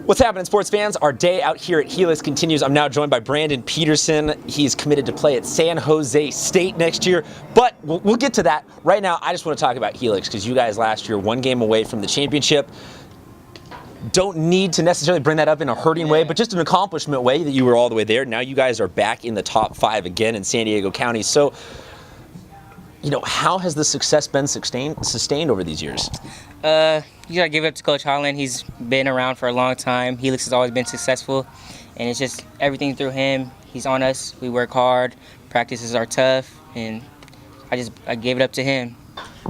What's happening, sports fans? Our day out here at Helix continues. I'm now joined by Brandon Peterson. He's committed to play at San Jose State next year, but we'll get to that. Right now, I just want to talk about Helix because you guys last year one game away from the championship. Don't need to necessarily bring that up in a hurting way, but just an accomplishment way that you were all the way there. Now you guys are back in the top 5 again in San Diego County. So, how has the success been sustained over these years? You gotta give it up to Coach Holland. He's been around for a long time. Helix has always been successful, and it's just everything through him. He's on us. We work hard. Practices are tough, and I gave it up to him.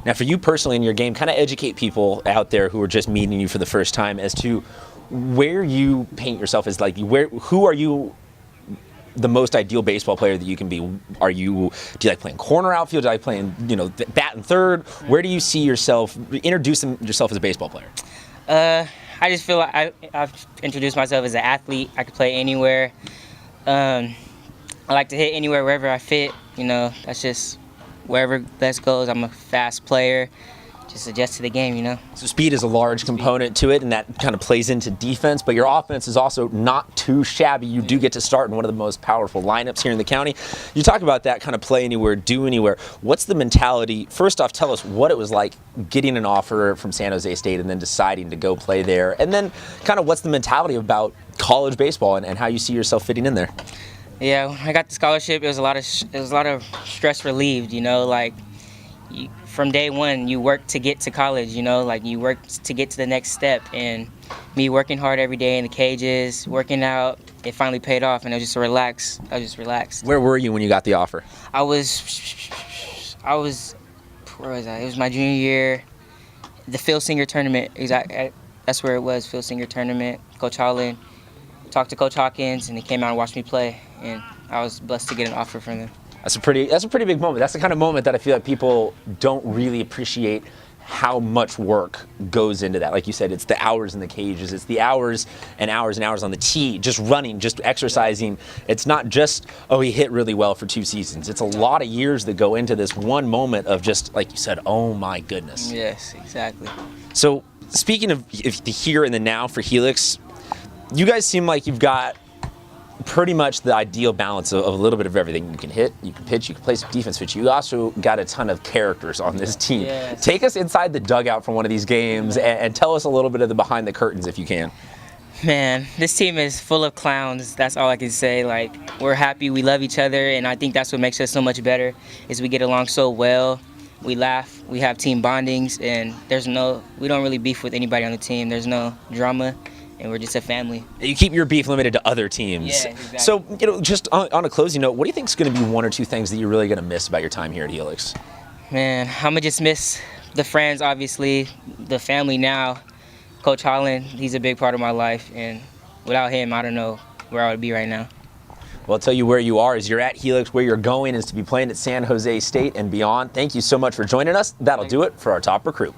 Now, for you personally in your game, kind of educate people out there who are just meeting you for the first time as to where you paint yourself as, who are you the most ideal baseball player that you can be? Do you like playing corner outfield? Do you like playing, bat and third? Where do you see yourself, introducing yourself as a baseball player? I just feel like I've introduced myself as an athlete. I could play anywhere. I like to hit anywhere, wherever I fit. That's just wherever best goes. I'm a fast player. Just adjust to the game, So speed is a large component to it, and that kind of plays into defense, but your offense is also not too shabby. You do get to start in one of the most powerful lineups here in the county. You talk about that kind of play anywhere, do anywhere. What's the mentality? First off, tell us what it was like getting an offer from San Jose State and then deciding to go play there. And then kind of what's the mentality about college baseball and how you see yourself fitting in there? Yeah, when I got the scholarship, it was a lot of stress relieved, from day one, you work to get to college, you work to get to the next step. And me working hard every day in the cages, working out, it finally paid off, and I was just relaxed. Where were you when you got the offer? I was, where was I? It was my junior year, the Phil Singer tournament. That's where it was, Phil Singer tournament. Coach Holland talked to Coach Hawkins, and he came out and watched me play, and I was blessed to get an offer from him. That's a pretty big moment. That's the kind of moment that I feel like people don't really appreciate how much work goes into that. Like you said, it's the hours in the cages, it's the hours and hours and hours on the tee, just running, just exercising. It's not just, he hit really well for 2 seasons. It's a lot of years that go into this one moment of just, like you said, oh my goodness. Yes, exactly. So speaking of the here and the now for Helix, you guys seem like you've got pretty much the ideal balance of a little bit of everything. You can hit, you can pitch, you can play some defense, but you also got a ton of characters on this team. Yes. Take us inside the dugout from one of these games and tell us a little bit of the behind the curtains if you can. Man, this team is full of clowns. That's all I can say. We're happy, we love each other, and I think that's what makes us so much better, is we get along so well. We laugh, we have team bondings, and we don't really beef with anybody on the team. There's no drama. And we're just a family. You keep your beef limited to other teams. Yeah, exactly. So, just on a closing note, what do you think is going to be 1 or 2 things that you're really going to miss about your time here at Helix? Man, I'm going to just miss the friends, obviously, the family now. Coach Holland, he's a big part of my life, and without him, I don't know where I would be right now. Well, I'll tell you where you are is you're at Helix. Where you're going is to be playing at San Jose State and beyond. Thank you so much for joining us. That'll do it for our top recruit.